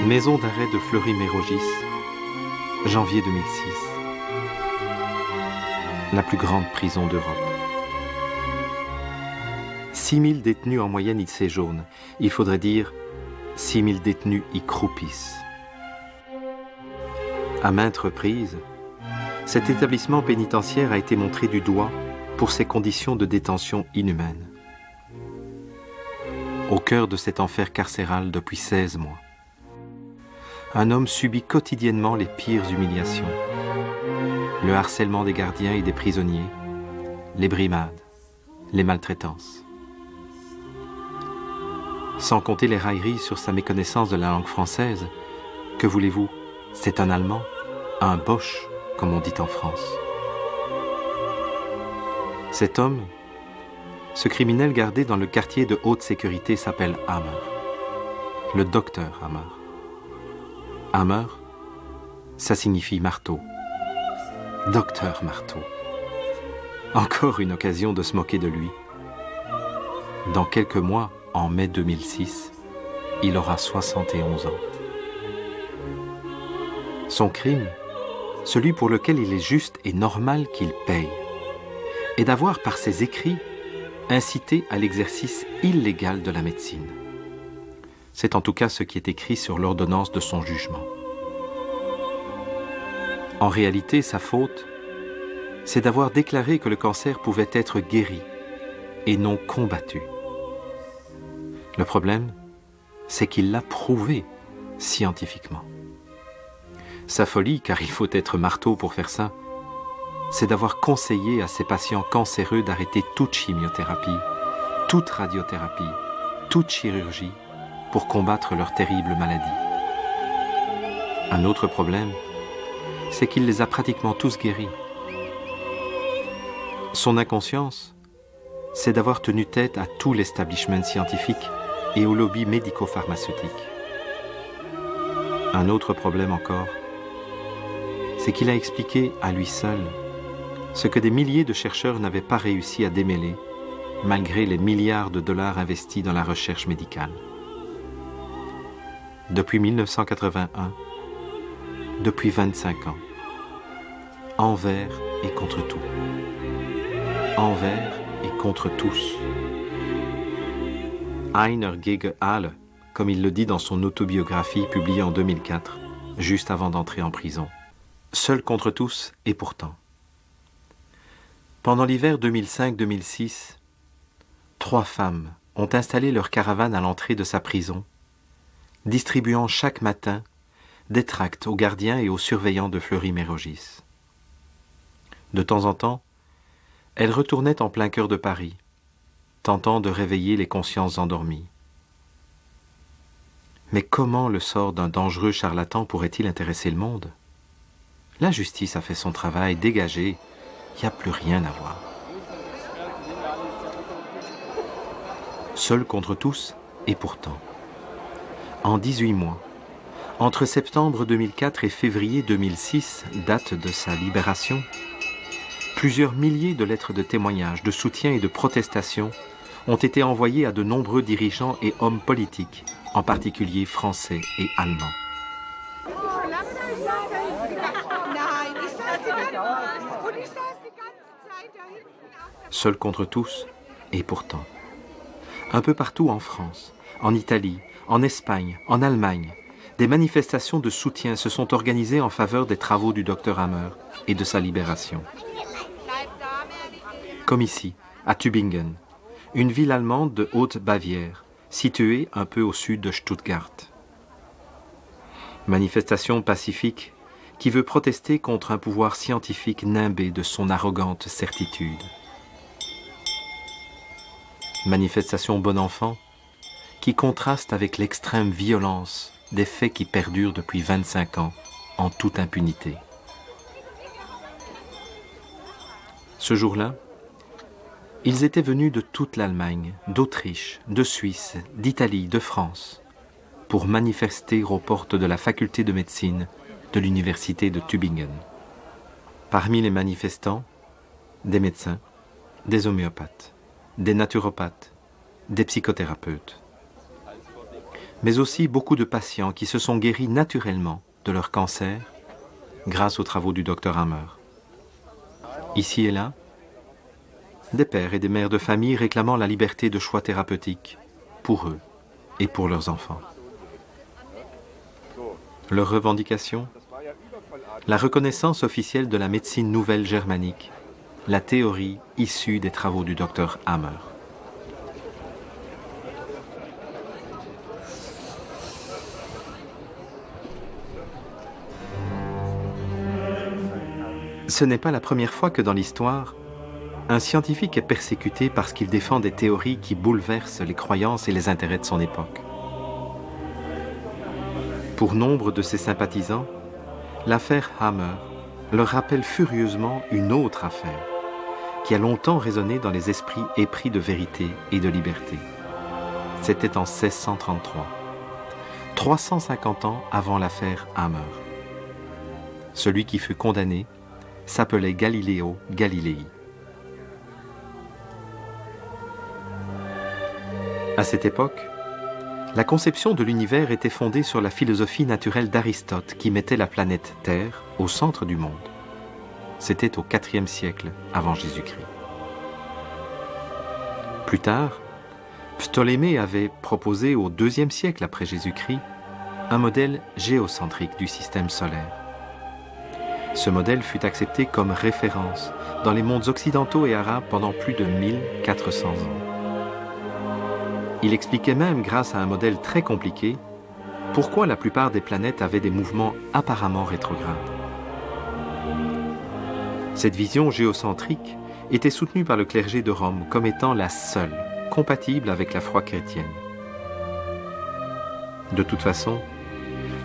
Maison d'arrêt de Fleury-Mérogis, janvier 2006. La plus grande prison d'Europe. 6000 détenus en moyenne y séjournent. Il faudrait dire 6000 détenus y croupissent. À maintes reprises, cet établissement pénitentiaire a été montré du doigt pour ses conditions de détention inhumaines. Au cœur de cet enfer carcéral depuis 16 mois, un homme subit quotidiennement les pires humiliations. Le harcèlement des gardiens et des prisonniers, les brimades, les maltraitances. Sans compter les railleries sur sa méconnaissance de la langue française, que voulez-vous, c'est un Allemand, un Boche, comme on dit en France. Cet homme, ce criminel gardé dans le quartier de haute sécurité s'appelle Hammer, le docteur Hammer. Hammer, ça signifie marteau. Docteur Marteau. Encore une occasion de se moquer de lui. Dans quelques mois, en mai 2006, il aura 71 ans. Son crime, celui pour lequel il est juste et normal qu'il paye, est d'avoir par ses écrits incité à l'exercice illégal de la médecine. C'est en tout cas ce qui est écrit sur l'ordonnance de son jugement. En réalité, sa faute, c'est d'avoir déclaré que le cancer pouvait être guéri et non combattu. Le problème, c'est qu'il l'a prouvé scientifiquement. Sa folie, car il faut être marteau pour faire ça, c'est d'avoir conseillé à ses patients cancéreux d'arrêter toute chimiothérapie, toute radiothérapie, toute chirurgie pour combattre leur terrible maladie. Un autre problème, c'est qu'il les a pratiquement tous guéris. Son inconscience, c'est d'avoir tenu tête à tout l'establishment scientifique et au lobby médico-pharmaceutique. Un autre problème encore, c'est qu'il a expliqué à lui seul ce que des milliers de chercheurs n'avaient pas réussi à démêler, malgré les milliards de dollars investis dans la recherche médicale. Depuis 1981, depuis 25 ans, envers et contre tout. Envers et contre tous. Einer gegen alle, comme il le dit dans son autobiographie publiée en 2004, juste avant d'entrer en prison. Seul contre tous et pourtant. Pendant l'hiver 2005-2006, 3 femmes ont installé leur caravane à l'entrée de sa prison, distribuant chaque matin des tracts aux gardiens et aux surveillants de Fleury-Mérogis. De temps en temps, elles retournaient en plein cœur de Paris, tentant de réveiller les consciences endormies. Mais comment le sort d'un dangereux charlatan pourrait-il intéresser le monde? La justice a fait son travail, dégagé, il n'y a plus rien à voir. Seul contre tous, et pourtant. En 18 mois, entre septembre 2004 et février 2006, date de sa libération, plusieurs milliers de lettres de témoignages, de soutien et de protestation ont été envoyées à de nombreux dirigeants et hommes politiques, en particulier français et allemands. Seul contre tous, et pourtant. Un peu partout en France, en Italie, en Espagne, en Allemagne, des manifestations de soutien se sont organisées en faveur des travaux du docteur Hammer et de sa libération. Comme ici, à Tübingen, une ville allemande de Haute-Bavière, située un peu au sud de Stuttgart. Manifestation pacifique qui veut protester contre un pouvoir scientifique nimbé de son arrogante certitude. Manifestation bon enfant qui contraste avec l'extrême violence des faits qui perdurent depuis 25 ans en toute impunité. Ce jour-là, ils étaient venus de toute l'Allemagne, d'Autriche, de Suisse, d'Italie, de France, pour manifester aux portes de la faculté de médecine de l'université de Tübingen. Parmi les manifestants, des médecins, des homéopathes, des naturopathes, des psychothérapeutes. mais aussi beaucoup de patients qui se sont guéris naturellement de leur cancer grâce aux travaux du Dr Hammer. Ici et là, des pères et des mères de famille réclamant la liberté de choix thérapeutique pour eux et pour leurs enfants. Leur revendication? La reconnaissance officielle de la médecine nouvelle germanique, la théorie issue des travaux du Dr Hammer. Ce n'est pas la première fois que dans l'histoire, un scientifique est persécuté parce qu'il défend des théories qui bouleversent les croyances et les intérêts de son époque. Pour nombre de ses sympathisants, l'affaire Hammer leur rappelle furieusement une autre affaire qui a longtemps résonné dans les esprits épris de vérité et de liberté. C'était en 1633, 350 ans avant l'affaire Hammer. Celui qui fut condamné s'appelait Galileo Galilei. À cette époque, la conception de l'univers était fondée sur la philosophie naturelle d'Aristote qui mettait la planète Terre au centre du monde. C'était au IVe siècle avant Jésus-Christ. Plus tard, Ptolémée avait proposé au IIe siècle après Jésus-Christ un modèle géocentrique du système solaire. Ce modèle fut accepté comme référence dans les mondes occidentaux et arabes pendant plus de 1400 ans. Il expliquait même, grâce à un modèle très compliqué, pourquoi la plupart des planètes avaient des mouvements apparemment rétrogrades. Cette vision géocentrique était soutenue par le clergé de Rome comme étant la seule compatible avec la foi chrétienne. De toute façon,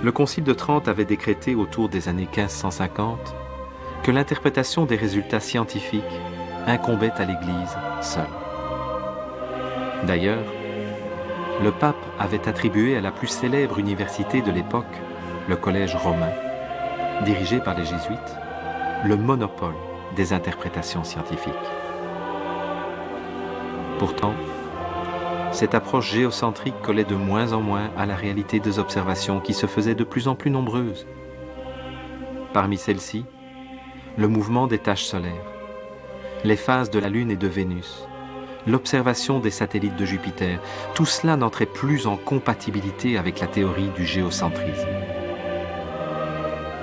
le Concile de Trente avait décrété autour des années 1550 que l'interprétation des résultats scientifiques incombait à l'Église seule. D'ailleurs, le pape avait attribué à la plus célèbre université de l'époque, le Collège romain, dirigé par les jésuites, le monopole des interprétations scientifiques. Pourtant, cette approche géocentrique collait de moins en moins à la réalité des observations qui se faisaient de plus en plus nombreuses. Parmi celles-ci, le mouvement des taches solaires, les phases de la Lune et de Vénus, l'observation des satellites de Jupiter, tout cela n'entrait plus en compatibilité avec la théorie du géocentrisme.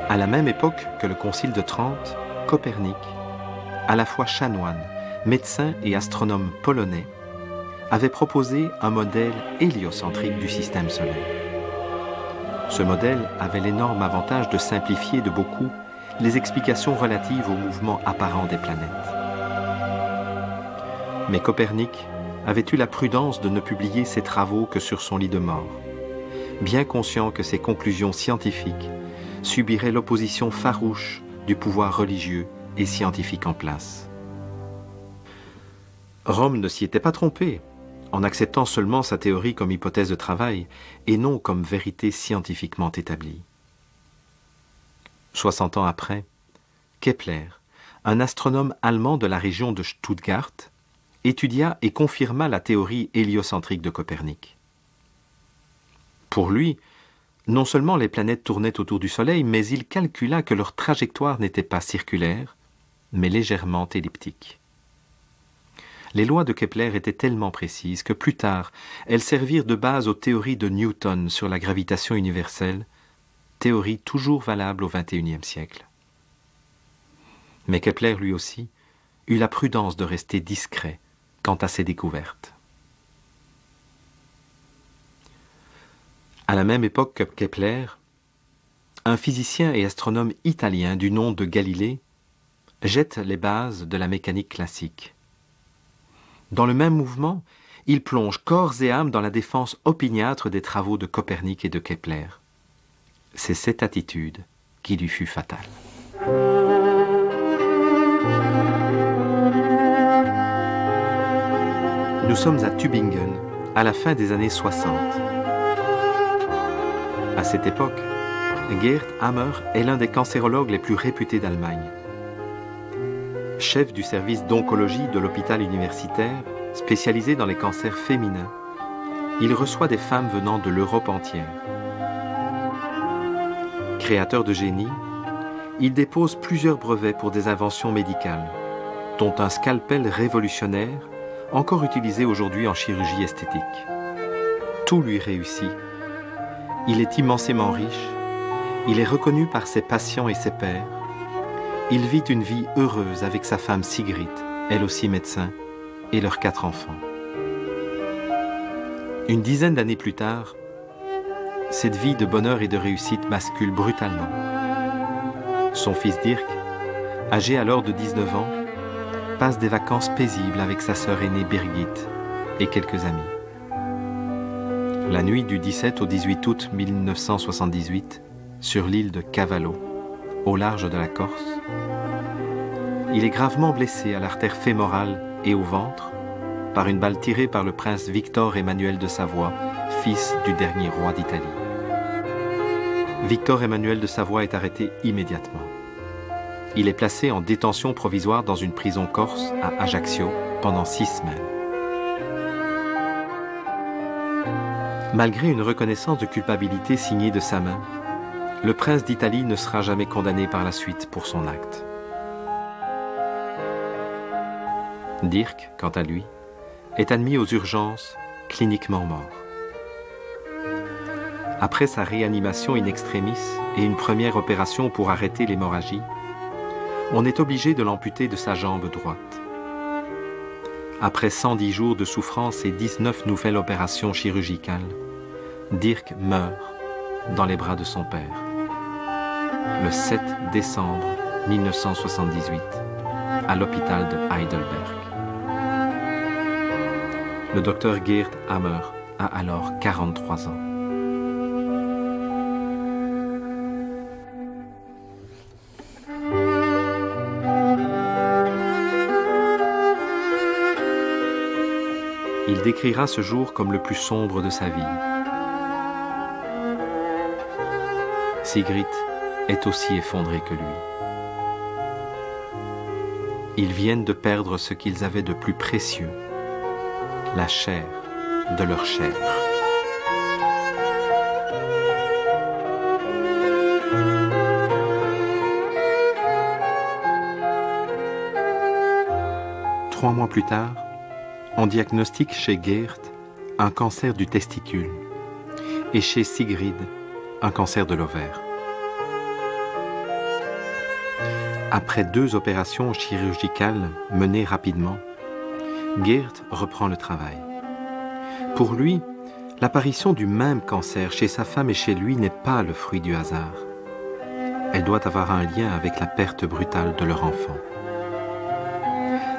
À la même époque que le Concile de Trente, Copernic, à la fois chanoine, médecin et astronome polonais, avait proposé un modèle héliocentrique du système solaire. Ce modèle avait l'énorme avantage de simplifier de beaucoup les explications relatives au mouvement apparent des planètes. Mais Copernic avait eu la prudence de ne publier ses travaux que sur son lit de mort, bien conscient que ses conclusions scientifiques subiraient l'opposition farouche du pouvoir religieux et scientifique en place. Rome ne s'y était pas trompé en acceptant seulement sa théorie comme hypothèse de travail et non comme vérité scientifiquement établie. 60 ans après, Kepler, un astronome allemand de la région de Stuttgart, étudia et confirma la théorie héliocentrique de Copernic. Pour lui, non seulement les planètes tournaient autour du Soleil, mais il calcula que leur trajectoire n'était pas circulaire, mais légèrement elliptique. Les lois de Kepler étaient tellement précises que plus tard, elles servirent de base aux théories de Newton sur la gravitation universelle, théorie toujours valable au XXIe siècle. Mais Kepler, lui aussi, eut la prudence de rester discret quant à ses découvertes. À la même époque que Kepler, un physicien et astronome italien du nom de Galilée jette les bases de la mécanique classique. Dans le même mouvement, il plonge corps et âme dans la défense opiniâtre des travaux de Copernic et de Kepler. C'est cette attitude qui lui fut fatale. Nous sommes à Tübingen, à la fin des années 60. À cette époque, Gerd Hammer est l'un des cancérologues les plus réputés d'Allemagne. Chef du service d'oncologie de l'hôpital universitaire, spécialisé dans les cancers féminins, il reçoit des femmes venant de l'Europe entière. Créateur de génie, il dépose plusieurs brevets pour des inventions médicales, dont un scalpel révolutionnaire, encore utilisé aujourd'hui en chirurgie esthétique. Tout lui réussit. Il est immensément riche. Il est reconnu par ses patients et ses pairs. Il vit une vie heureuse avec sa femme Sigrid, elle aussi médecin, et leurs 4 enfants. Une dizaine d'années plus tard, cette vie de bonheur et de réussite bascule brutalement. Son fils Dirk, âgé alors de 19 ans, passe des vacances paisibles avec sa sœur aînée Birgit et quelques amis. La nuit du 17 au 18 août 1978, sur l'île de Cavallo, au large de la Corse, il est gravement blessé à l'artère fémorale et au ventre par une balle tirée par le prince Victor Emmanuel de Savoie, fils du dernier roi d'Italie. Victor Emmanuel de Savoie est arrêté immédiatement. Il est placé en détention provisoire dans une prison corse à Ajaccio pendant 6 semaines. Malgré une reconnaissance de culpabilité signée de sa main, le prince d'Italie ne sera jamais condamné par la suite pour son acte. Dirk, quant à lui, est admis aux urgences, cliniquement mort. Après sa réanimation in extremis et une première opération pour arrêter l'hémorragie, on est obligé de l'amputer de sa jambe droite. Après 110 jours de souffrance et 19 nouvelles opérations chirurgicales, Dirk meurt dans les bras de son père. Le 7 décembre 1978, à l'hôpital de Heidelberg. Le docteur Geert Hammer a alors 43 ans. Il décrira ce jour comme le plus sombre de sa vie. Sigrid est aussi effondrée que lui. Ils viennent de perdre ce qu'ils avaient de plus précieux, la chair de leur chair. Trois mois plus tard, on diagnostique chez Geert un cancer du testicule et chez Sigrid un cancer de l'ovaire. Après 2 opérations chirurgicales menées rapidement, Geert reprend le travail. Pour lui, l'apparition du même cancer chez sa femme et chez lui n'est pas le fruit du hasard. Elle doit avoir un lien avec la perte brutale de leur enfant.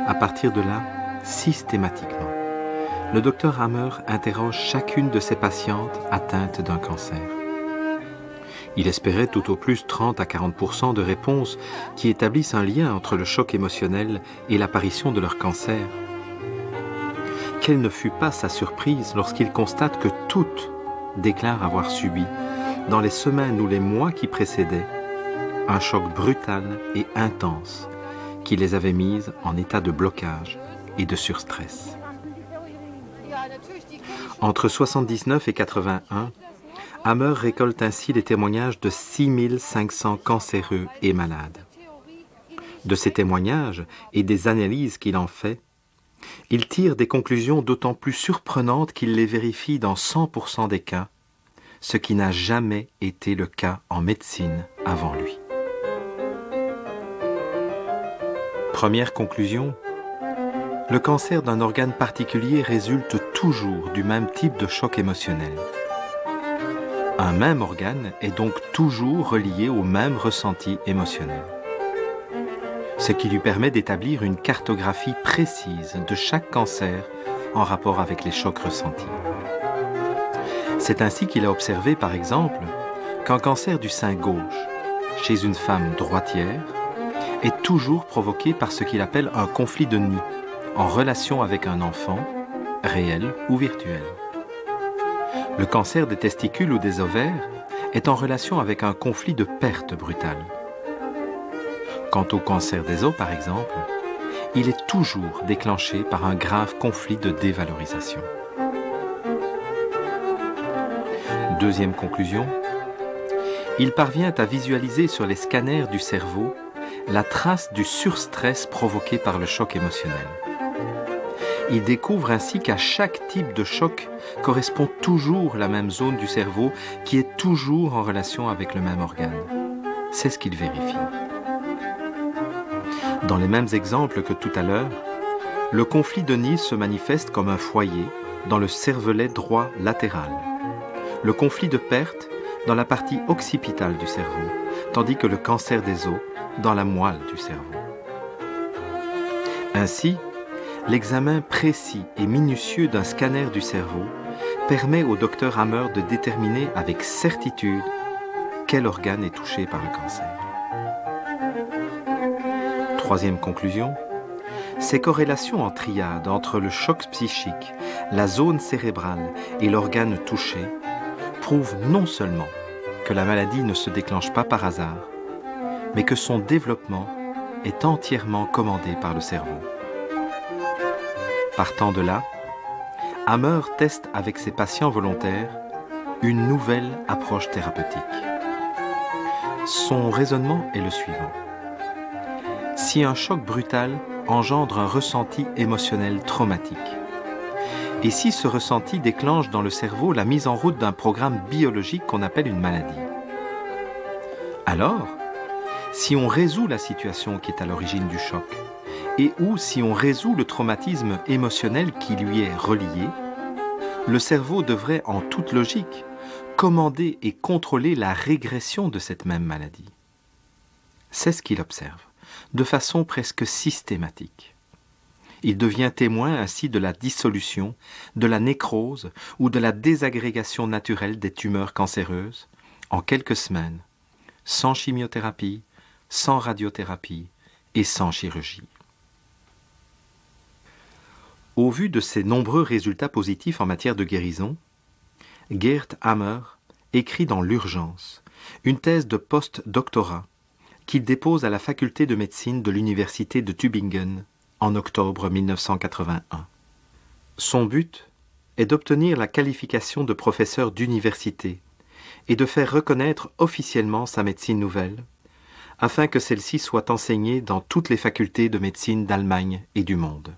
À partir de là, systématiquement, le docteur Hammer interroge chacune de ses patientes atteintes d'un cancer. Il espérait tout au plus 30 à 40% de réponses qui établissent un lien entre le choc émotionnel et l'apparition de leur cancer. Quelle ne fut pas sa surprise lorsqu'il constate que toutes déclarent avoir subi, dans les semaines ou les mois qui précédaient, un choc brutal et intense qui les avait mises en état de blocage et de surstress. Entre 79 et 81, Hammer récolte ainsi les témoignages de 6500 cancéreux et malades. De ces témoignages et des analyses qu'il en fait, il tire des conclusions d'autant plus surprenantes qu'il les vérifie dans 100% des cas, ce qui n'a jamais été le cas en médecine avant lui. Première conclusion, le cancer d'un organe particulier résulte toujours du même type de choc émotionnel. Un même organe est donc toujours relié au même ressenti émotionnel, ce qui lui permet d'établir une cartographie précise de chaque cancer en rapport avec les chocs ressentis. C'est ainsi qu'il a observé, par exemple, qu'un cancer du sein gauche, chez une femme droitière, est toujours provoqué par ce qu'il appelle un conflit de nid, en relation avec un enfant, réel ou virtuel. Le cancer des testicules ou des ovaires est en relation avec un conflit de perte brutale. Quant au cancer des os, par exemple, il est toujours déclenché par un grave conflit de dévalorisation. Deuxième conclusion, il parvient à visualiser sur les scanners du cerveau la trace du surstress provoqué par le choc émotionnel. Il découvre ainsi qu'à chaque type de choc correspond toujours la même zone du cerveau qui est toujours en relation avec le même organe. C'est ce qu'il vérifie. Dans les mêmes exemples que tout à l'heure, le conflit de Nice se manifeste comme un foyer dans le cervelet droit latéral. Le conflit de perte dans la partie occipitale du cerveau, tandis que le cancer des os dans la moelle du cerveau. Ainsi, l'examen précis et minutieux d'un scanner du cerveau permet au docteur Hammer de déterminer avec certitude quel organe est touché par le cancer. Troisième conclusion, ces corrélations en triade entre le choc psychique, la zone cérébrale et l'organe touché prouvent non seulement que la maladie ne se déclenche pas par hasard, mais que son développement est entièrement commandé par le cerveau. Partant de là, Hammer teste avec ses patients volontaires une nouvelle approche thérapeutique. Son raisonnement est le suivant. Si un choc brutal engendre un ressenti émotionnel traumatique, et si ce ressenti déclenche dans le cerveau la mise en route d'un programme biologique qu'on appelle une maladie, alors, si on résout la situation qui est à l'origine du choc, et ou si on résout le traumatisme émotionnel qui lui est relié, le cerveau devrait, en toute logique, commander et contrôler la régression de cette même maladie. C'est ce qu'il observe, de façon presque systématique. Il devient témoin ainsi de la dissolution, de la nécrose ou de la désagrégation naturelle des tumeurs cancéreuses en quelques semaines, sans chimiothérapie, sans radiothérapie et sans chirurgie. Au vu de ces nombreux résultats positifs en matière de guérison, Gerd Hammer écrit dans l'urgence une thèse de post-doctorat qu'il dépose à la faculté de médecine de l'université de Tübingen en octobre 1981. Son but est d'obtenir la qualification de professeur d'université et de faire reconnaître officiellement sa médecine nouvelle, afin que celle-ci soit enseignée dans toutes les facultés de médecine d'Allemagne et du monde.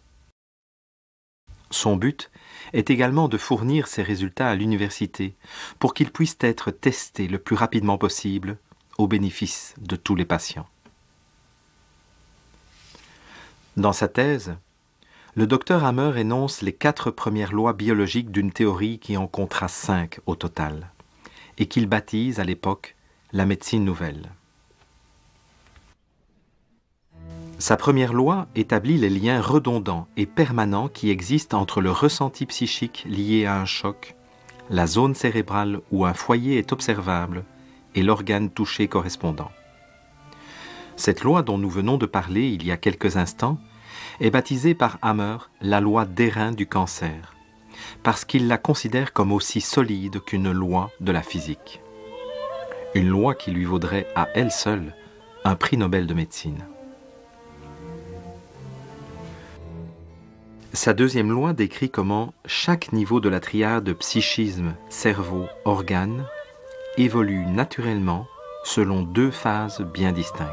Son but est également de fournir ces résultats à l'université pour qu'ils puissent être testés le plus rapidement possible au bénéfice de tous les patients. Dans sa thèse, le docteur Hammer énonce les 4 premières lois biologiques d'une théorie qui en comptera 5 au total, et qu'il baptise à l'époque la médecine nouvelle. Sa première loi établit les liens redondants et permanents qui existent entre le ressenti psychique lié à un choc, la zone cérébrale où un foyer est observable et l'organe touché correspondant. Cette loi dont nous venons de parler il y a quelques instants est baptisée par Hammer la loi d'airain du cancer, parce qu'il la considère comme aussi solide qu'une loi de la physique. Une loi qui lui vaudrait à elle seule un prix Nobel de médecine. Sa deuxième loi décrit comment chaque niveau de la triade psychisme, cerveau, organe évolue naturellement selon 2 phases bien distinctes.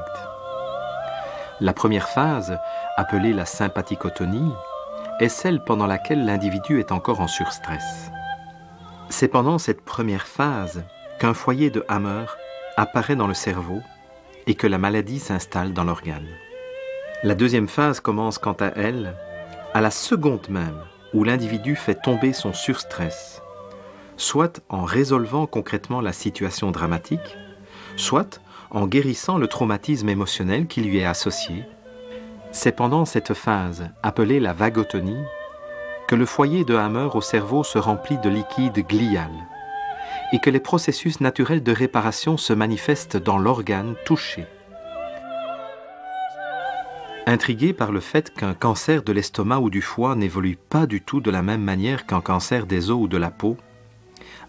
La première phase, appelée la sympathicotonie, est celle pendant laquelle l'individu est encore en surstress. C'est pendant cette première phase qu'un foyer de Hammer apparaît dans le cerveau et que la maladie s'installe dans l'organe. La deuxième phase commence quant à elle à la seconde même où l'individu fait tomber son surstress, soit en résolvant concrètement la situation dramatique, soit en guérissant le traumatisme émotionnel qui lui est associé. C'est pendant cette phase, appelée la vagotonie, que le foyer de Hammer au cerveau se remplit de liquide glial et que les processus naturels de réparation se manifestent dans l'organe touché. Intrigué par le fait qu'un cancer de l'estomac ou du foie n'évolue pas du tout de la même manière qu'un cancer des os ou de la peau,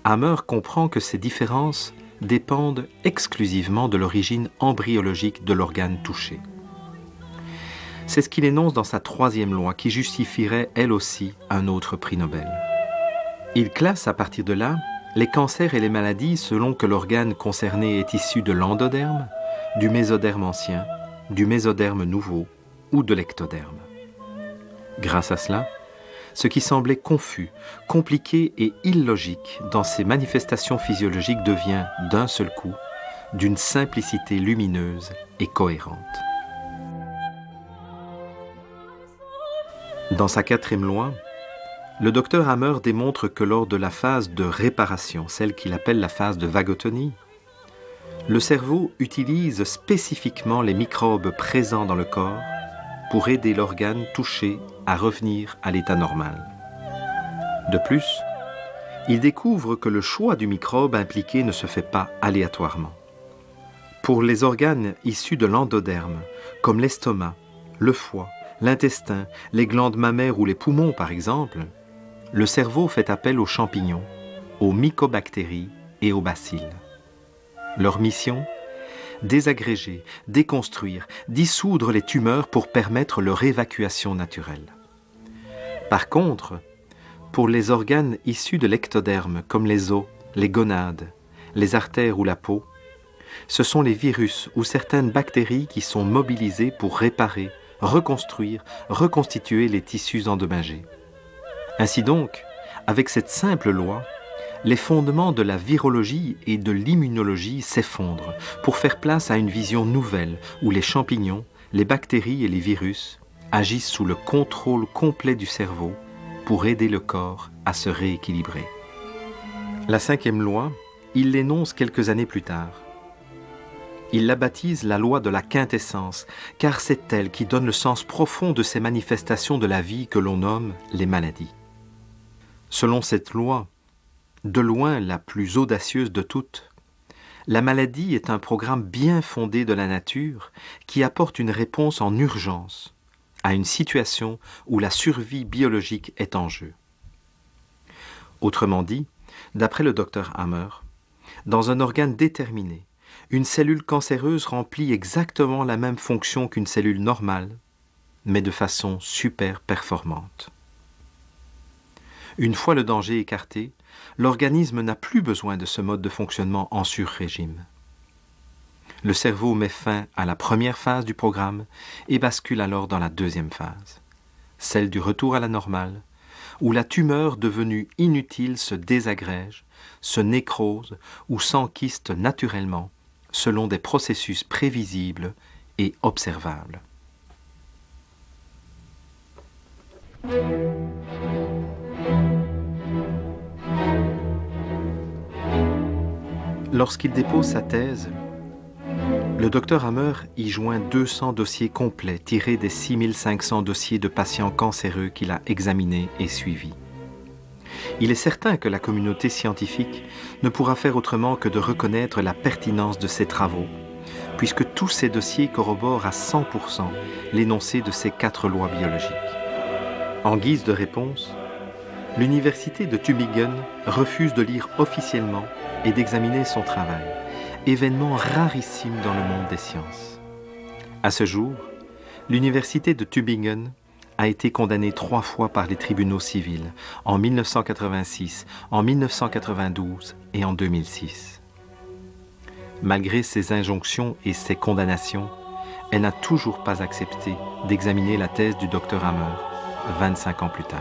Hammer comprend que ces différences dépendent exclusivement de l'origine embryologique de l'organe touché. C'est ce qu'il énonce dans sa troisième loi qui justifierait elle aussi un autre prix Nobel. Il classe à partir de là les cancers et les maladies selon que l'organe concerné est issu de l'endoderme, du mésoderme ancien, du mésoderme nouveau ou de l'ectoderme. Grâce à cela, ce qui semblait confus, compliqué et illogique dans ces manifestations physiologiques devient, d'un seul coup, d'une simplicité lumineuse et cohérente. Dans sa 4e loi, le docteur Hammer démontre que lors de la phase de réparation, celle qu'il appelle la phase de vagotonie, le cerveau utilise spécifiquement les microbes présents dans le corps pour aider l'organe touché à revenir à l'état normal. De plus, il découvre que le choix du microbe impliqué ne se fait pas aléatoirement. Pour les organes issus de l'endoderme, comme l'estomac, le foie, l'intestin, les glandes mammaires ou les poumons par exemple, le cerveau fait appel aux champignons, aux mycobactéries et aux bacilles. Leur mission ? Désagréger, déconstruire, dissoudre les tumeurs pour permettre leur évacuation naturelle. Par contre, pour les organes issus de l'ectoderme, comme les os, les gonades, les artères ou la peau, ce sont les virus ou certaines bactéries qui sont mobilisées pour réparer, reconstruire, reconstituer les tissus endommagés. Ainsi donc, avec cette simple loi, les fondements de la virologie et de l'immunologie s'effondrent pour faire place à une vision nouvelle où les champignons, les bactéries et les virus agissent sous le contrôle complet du cerveau pour aider le corps à se rééquilibrer. La 5e loi, il l'énonce quelques années plus tard. Il la baptise la loi de la quintessence, car c'est elle qui donne le sens profond de ces manifestations de la vie que l'on nomme les maladies. Selon cette loi, de loin la plus audacieuse de toutes, la maladie est un programme bien fondé de la nature qui apporte une réponse en urgence à une situation où la survie biologique est en jeu. Autrement dit, d'après le docteur Hammer, dans un organe déterminé, une cellule cancéreuse remplit exactement la même fonction qu'une cellule normale, mais de façon super performante. Une fois le danger écarté, l'organisme n'a plus besoin de ce mode de fonctionnement en sur-régime. Le cerveau met fin à la première phase du programme et bascule alors dans la 2e phase, celle du retour à la normale, où la tumeur devenue inutile se désagrège, se nécrose ou s'enkyste naturellement, selon des processus prévisibles et observables. Lorsqu'il dépose sa thèse, le docteur Hammer y joint 200 dossiers complets tirés des 6500 dossiers de patients cancéreux qu'il a examinés et suivis. Il est certain que la communauté scientifique ne pourra faire autrement que de reconnaître la pertinence de ses travaux, puisque tous ces dossiers corroborent à 100% l'énoncé de ces 4 lois biologiques. En guise de réponse, l'université de Tübingen refuse de lire officiellement et d'examiner son travail, événement rarissime dans le monde des sciences. À ce jour, l'université de Tübingen a été condamnée 3 fois par les tribunaux civils, en 1986, en 1992 et en 2006. Malgré ces injonctions et ces condamnations, elle n'a toujours pas accepté d'examiner la thèse du docteur Hammer, 25 ans plus tard.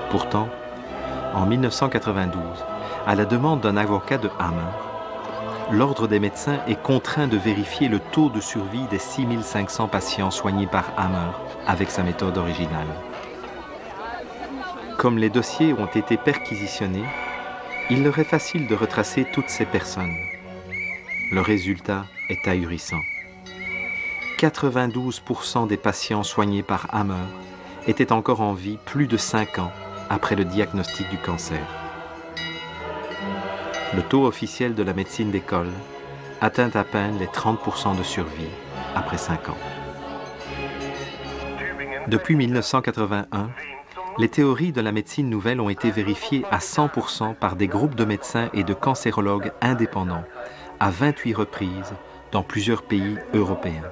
Pourtant, en 1992, à la demande d'un avocat de Hammer, l'Ordre des médecins est contraint de vérifier le taux de survie des 6500 patients soignés par Hammer avec sa méthode originale. Comme les dossiers ont été perquisitionnés, il leur est facile de retracer toutes ces personnes. Le résultat est ahurissant. 92% des patients soignés par Hammer étaient encore en vie plus de 5 ans après le diagnostic du cancer. Le taux officiel de la médecine d'école atteint à peine les 30% de survie après 5 ans. Depuis 1981, les théories de la médecine nouvelle ont été vérifiées à 100% par des groupes de médecins et de cancérologues indépendants à 28 reprises dans plusieurs pays européens.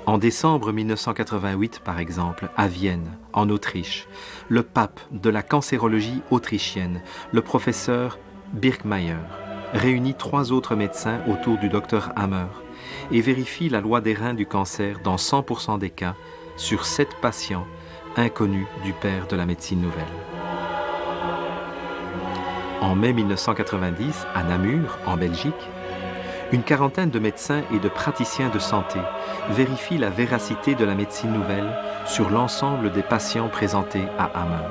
En décembre 1988, par exemple, à Vienne, en Autriche, le pape de la cancérologie autrichienne, le professeur Birkmayer, réunit 3 autres médecins autour du docteur Hammer et vérifie la loi des reins du cancer dans 100% des cas sur 7 patients inconnus du père de la médecine nouvelle. En mai 1990, à Namur, en Belgique, une quarantaine de médecins et de praticiens de santé vérifient la véracité de la médecine nouvelle sur l'ensemble des patients présentés à Hammer.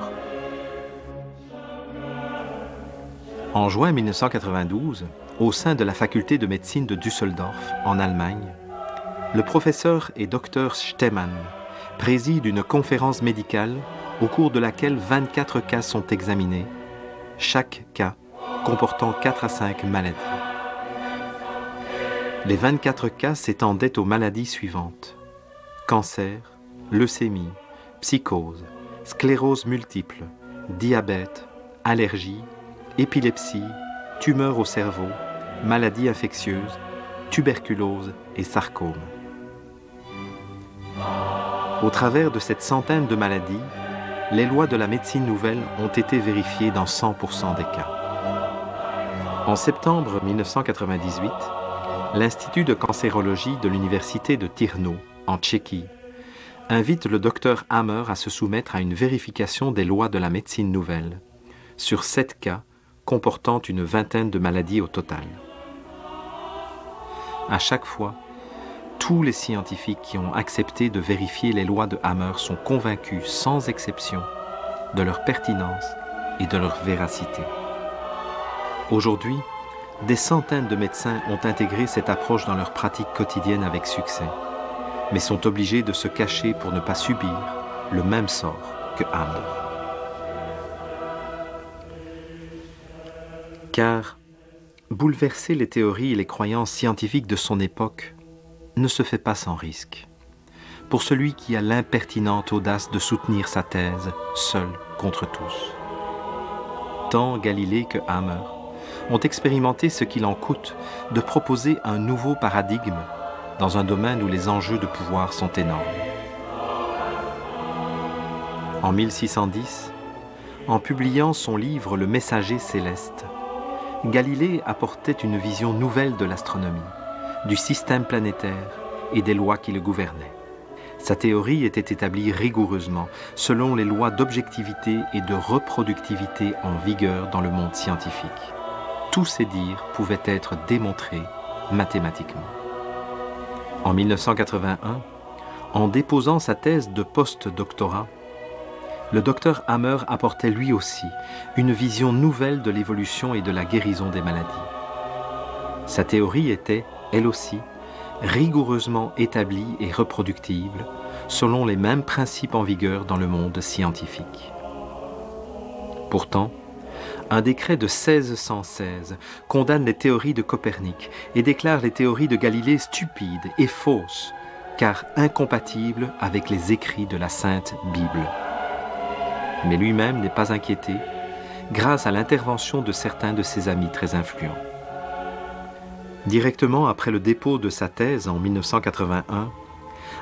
En juin 1992, au sein de la faculté de médecine de Düsseldorf, en Allemagne, le professeur et docteur Stemann préside une conférence médicale au cours de laquelle 24 cas sont examinés, chaque cas comportant 4 à 5 maladies. Les 24 cas s'étendaient aux maladies suivantes: cancer, leucémie, psychose, sclérose multiple, diabète, allergie, épilepsie, tumeur au cerveau, maladies infectieuses, tuberculose et sarcome. Au travers de cette centaine de maladies, les lois de la médecine nouvelle ont été vérifiées dans 100% des cas. En septembre 1998, l'Institut de cancérologie de l'Université de Trnov, en Tchéquie, invite le docteur Hammer à se soumettre à une vérification des lois de la médecine nouvelle, sur 7 cas comportant une vingtaine de maladies au total. À chaque fois, tous les scientifiques qui ont accepté de vérifier les lois de Hammer sont convaincus sans exception de leur pertinence et de leur véracité. Aujourd'hui, des centaines de médecins ont intégré cette approche dans leur pratique quotidienne avec succès, mais sont obligés de se cacher pour ne pas subir le même sort que Hammer. Car bouleverser les théories et les croyances scientifiques de son époque ne se fait pas sans risque, pour celui qui a l'impertinente audace de soutenir sa thèse seul contre tous. Tant Galilée que Hammer ont expérimenté ce qu'il en coûte de proposer un nouveau paradigme dans un domaine où les enjeux de pouvoir sont énormes. En 1610, en publiant son livre « Le Messager céleste », Galilée apportait une vision nouvelle de l'astronomie, du système planétaire et des lois qui le gouvernaient. Sa théorie était établie rigoureusement selon les lois d'objectivité et de reproductivité en vigueur dans le monde scientifique. Tous ses dires pouvaient être démontrés mathématiquement. En 1981, en déposant sa thèse de post-doctorat, le docteur Hammer apportait lui aussi une vision nouvelle de l'évolution et de la guérison des maladies. Sa théorie était, elle aussi, rigoureusement établie et reproductible, selon les mêmes principes en vigueur dans le monde scientifique. Pourtant, un décret de 1616 condamne les théories de Copernic et déclare les théories de Galilée stupides et fausses, car incompatibles avec les écrits de la Sainte Bible. Mais lui-même n'est pas inquiété, grâce à l'intervention de certains de ses amis très influents. Directement après le dépôt de sa thèse en 1981,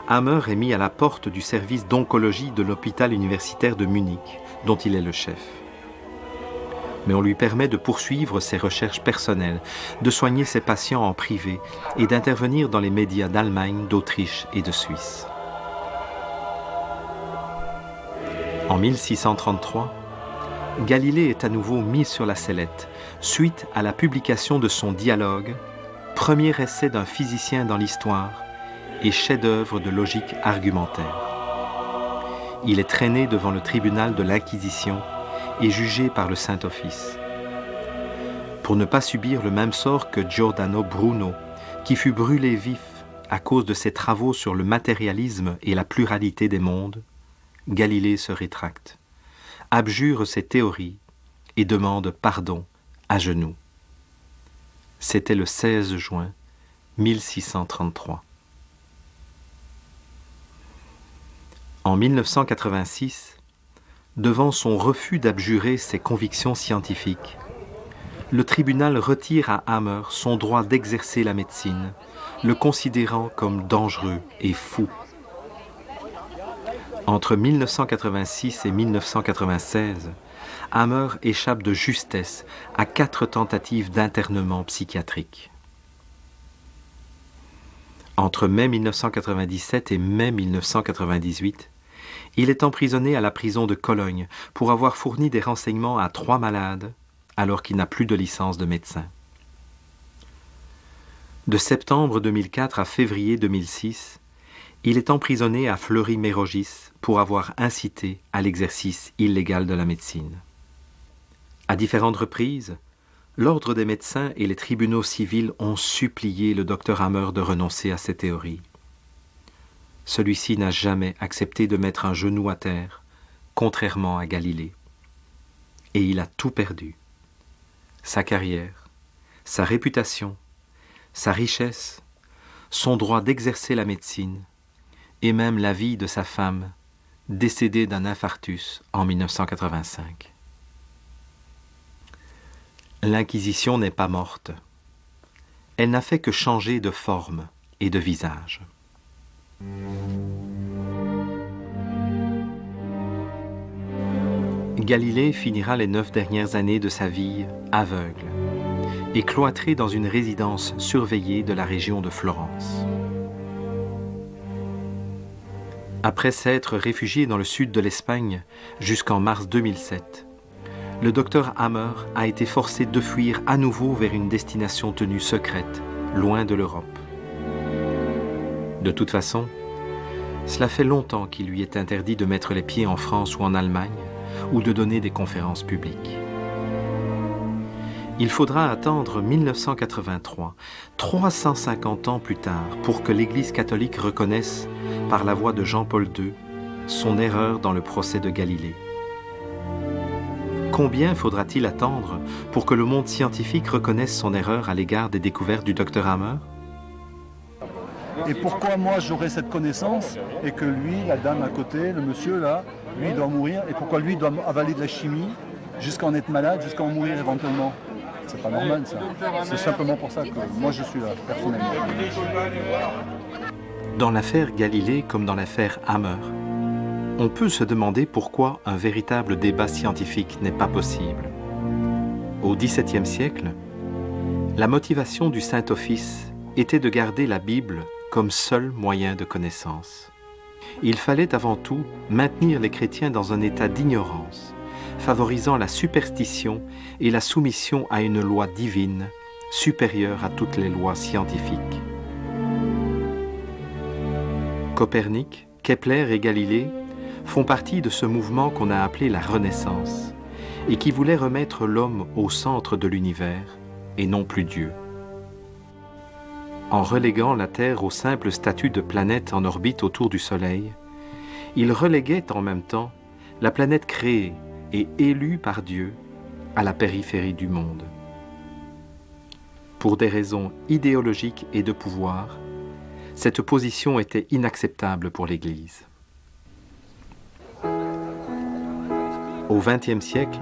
Hammer est mis à la porte du service d'oncologie de l'hôpital universitaire de Munich, dont il est le chef. Mais on lui permet de poursuivre ses recherches personnelles, de soigner ses patients en privé et d'intervenir dans les médias d'Allemagne, d'Autriche et de Suisse. En 1633, Galilée est à nouveau mis sur la sellette suite à la publication de son dialogue, premier essai d'un physicien dans l'histoire et chef-d'œuvre de logique argumentaire. Il est traîné devant le tribunal de l'Inquisition et jugé par le Saint-Office. Pour ne pas subir le même sort que Giordano Bruno, qui fut brûlé vif à cause de ses travaux sur le matérialisme et la pluralité des mondes, Galilée se rétracte, abjure ses théories et demande pardon à genoux. C'était le 16 juin 1633. En 1986, devant son refus d'abjurer ses convictions scientifiques, le tribunal retire à Hammer son droit d'exercer la médecine le considérant comme dangereux et fou. Entre 1986 et 1996, Hammer échappe de justesse à 4 tentatives d'internement psychiatrique. Entre mai 1997 et mai 1998, il est emprisonné à la prison de Cologne pour avoir fourni des renseignements à 3 malades alors qu'il n'a plus de licence de médecin. De septembre 2004 à février 2006, il est emprisonné à Fleury-Mérogis pour avoir incité à l'exercice illégal de la médecine. À différentes reprises, l'Ordre des médecins et les tribunaux civils ont supplié le docteur Hammer de renoncer à ces théories. Celui-ci n'a jamais accepté de mettre un genou à terre, contrairement à Galilée. Et il a tout perdu. Sa carrière, sa réputation, sa richesse, son droit d'exercer la médecine, et même la vie de sa femme, décédée d'un infarctus en 1985. L'Inquisition n'est pas morte. Elle n'a fait que changer de forme et de visage. Galilée finira les 9 dernières années de sa vie aveugle et cloîtré dans une résidence surveillée de la région de Florence. Après s'être réfugié dans le sud de l'Espagne jusqu'en mars 2007, le docteur Hammer a été forcé de fuir à nouveau vers une destination tenue secrète, loin de l'Europe. De toute façon, cela fait longtemps qu'il lui est interdit de mettre les pieds en France ou en Allemagne, ou de donner des conférences publiques. Il faudra attendre 1983, 350 ans plus tard, pour que l'Église catholique reconnaisse, par la voix de Jean-Paul II, son erreur dans le procès de Galilée. Combien faudra-t-il attendre pour que le monde scientifique reconnaisse son erreur à l'égard des découvertes du docteur Hammer? Et pourquoi moi j'aurais cette connaissance et que lui, la dame à côté, le monsieur là, lui doit mourir, et pourquoi lui doit avaler de la chimie jusqu'à en être malade, jusqu'à en mourir éventuellement? C'est pas normal ça. C'est simplement pour ça que moi je suis là, personnellement. Dans l'affaire Galilée comme dans l'affaire Hammer, on peut se demander pourquoi un véritable débat scientifique n'est pas possible. Au XVIIe siècle, la motivation du Saint-Office était de garder la Bible comme seul moyen de connaissance. Il fallait avant tout maintenir les chrétiens dans un état d'ignorance, favorisant la superstition et la soumission à une loi divine supérieure à toutes les lois scientifiques. Copernic, Kepler et Galilée font partie de ce mouvement qu'on a appelé la Renaissance et qui voulait remettre l'homme au centre de l'univers et non plus Dieu. En reléguant la Terre au simple statut de planète en orbite autour du Soleil, il reléguait en même temps la planète créée et élue par Dieu à la périphérie du monde. Pour des raisons idéologiques et de pouvoir, cette position était inacceptable pour l'Église. Au XXe siècle,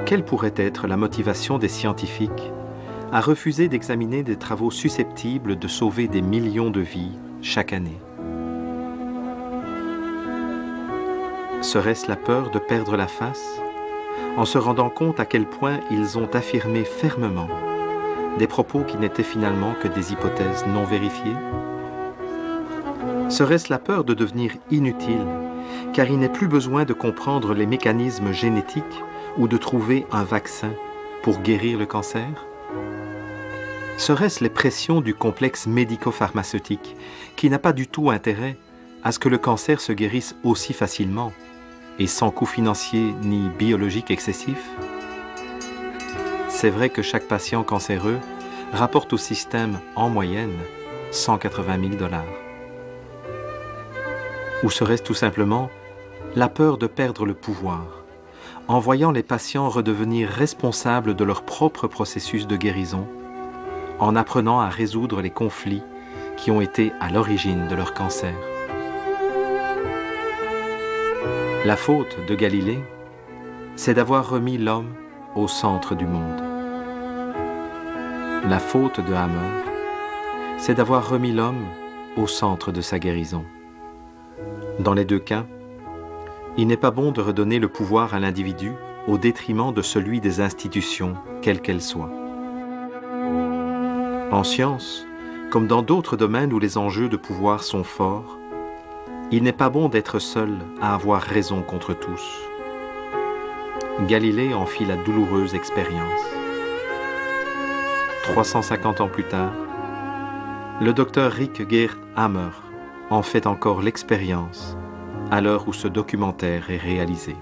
quelle pourrait être la motivation des scientifiques à refuser d'examiner des travaux susceptibles de sauver des millions de vies chaque année? Serait-ce la peur de perdre la face, en se rendant compte à quel point ils ont affirmé fermement des propos qui n'étaient finalement que des hypothèses non vérifiées? Serait-ce la peur de devenir inutile, car il n'est plus besoin de comprendre les mécanismes génétiques ou de trouver un vaccin pour guérir le cancer? Serait-ce les pressions du complexe médico-pharmaceutique qui n'a pas du tout intérêt à ce que le cancer se guérisse aussi facilement et sans coût financier ni biologique excessif? C'est vrai que chaque patient cancéreux rapporte au système, en moyenne, 180 000 $. Ou serait-ce tout simplement la peur de perdre le pouvoir, en voyant les patients redevenir responsables de leur propre processus de guérison, en apprenant à résoudre les conflits qui ont été à l'origine de leur cancer? La faute de Galilée, c'est d'avoir remis l'homme au centre du monde. La faute de Hammer, c'est d'avoir remis l'homme au centre de sa guérison. Dans les deux cas, il n'est pas bon de redonner le pouvoir à l'individu au détriment de celui des institutions, quelles qu'elles soient. En science, comme dans d'autres domaines où les enjeux de pouvoir sont forts, il n'est pas bon d'être seul à avoir raison contre tous. Galilée en fit la douloureuse expérience. 350 ans plus tard, le docteur Rick Geert Hammer en fait encore l'expérience à l'heure où ce documentaire est réalisé.